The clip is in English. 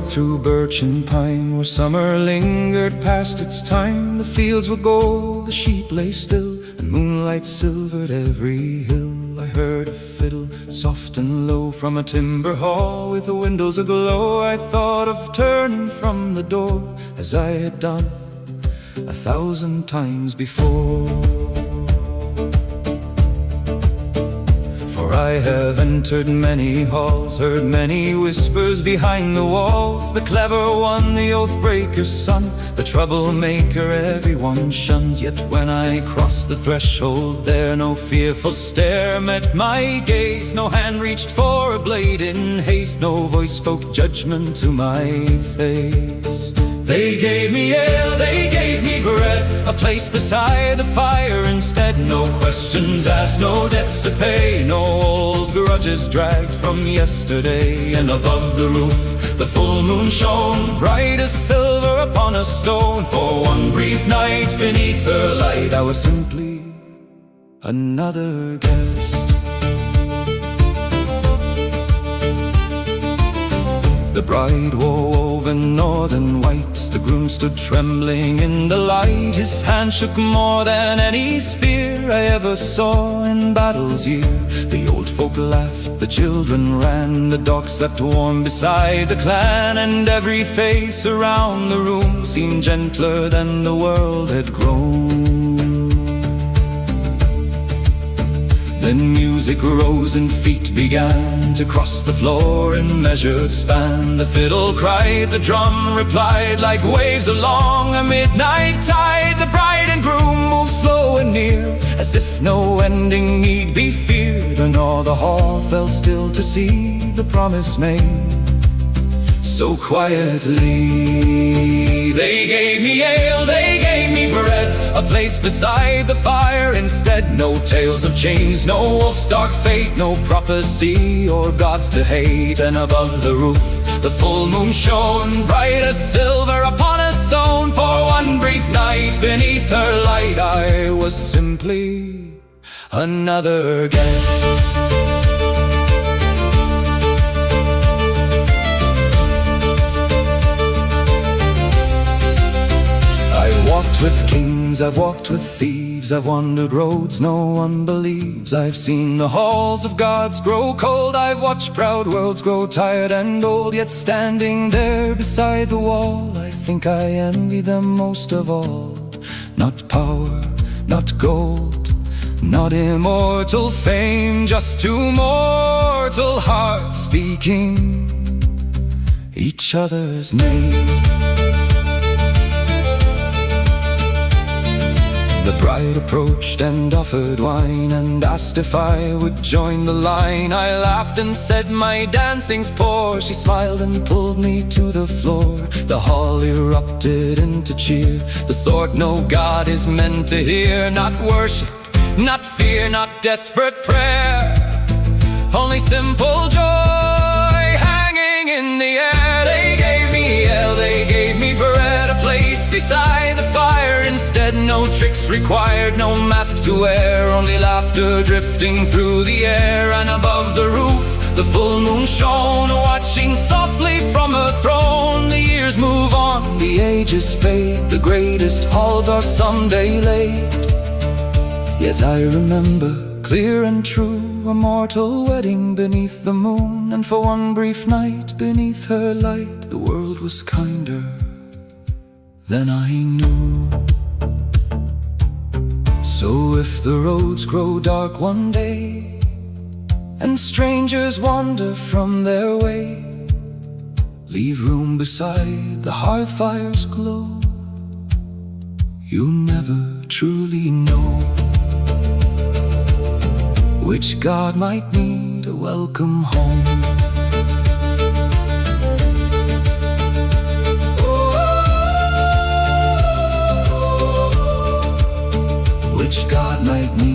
rode through birch and pine, where summer lingered past its time. The fields were gold, the sheep lay still, and moonlight silvered every hill. I heard a fiddle, soft and low, from a timber hall with the windows aglow. I thought of turning from the door, as I had done 1,000 times before. For I have entered many halls, heard many whispers behind the walls. The clever one, the oath-breaker's son, the troublemaker everyone shuns. Yet when I crossed the threshold there, no fearful stare met my gaze. No hand reached for a blade in haste, no voice spoke judgment to my face. They gave me ale, they gave me bread, a place beside the fire instead. No questions asked, no debts to pay, no old grudges dragged from yesterday. And above the roof the full moon shone, bright as silver upon a stone. For one brief night beneath her light, I was simply another guest. The bride wore woven northern whites, the groom stood trembling in the light. His hand shook more than any spear I ever saw in battle's year. The old folk laughed, the children ran, the dogs slept warm beside the clan. And every face around the room seemed gentler than the world had grown. Then music rose and feet began to cross the floor in measured span. The fiddle cried, the drum replied, like waves along a midnight tide. The bride and groom moved slow and near, as if no ending need be feared. And all the hall fell still to see the promise made so quietly. They gave me ale, they gave me bread, a place beside the fire instead. No tales of chains, no wolf's dark fate, no prophecy or gods to hate. And above the roof the full moon shone, bright as silver upon a stone. For one brief night beneath her light, I was simply another guest. I've walked with kings, I've walked with thieves, I've wandered roads no one believes. I've seen the halls of gods grow cold, I've watched proud worlds grow tired and old. Yet standing there beside the wall, I think I envy them most of all. Not power, not gold, not immortal fame, just two mortal hearts speaking each other's name. The bride approached and offered wine, and asked if I would join the line. I laughed and said my dancing's poor. She smiled and pulled me to the floor. The hall erupted into cheer, the sort no god is meant to hear. Not worship, not fear, not desperate prayer, only simple joy hanging in the air. They gave me ale, they gave me bread, a place beside the fire instead. No tricks required, no mask to wear, only laughter drifting through the air. And above the roof the full moon shone, watching softly from her throne. The years move on, the ages fade, the greatest halls are someday laid. Yet I remember, clear and true, a mortal wedding beneath the moon. And for one brief night beneath her light, the world was kinder than I knew. So if the roads grow dark one day, and strangers wander from their way, leave room beside the hearth fire's glow. You never truly know which god might need a welcome home. Which god might need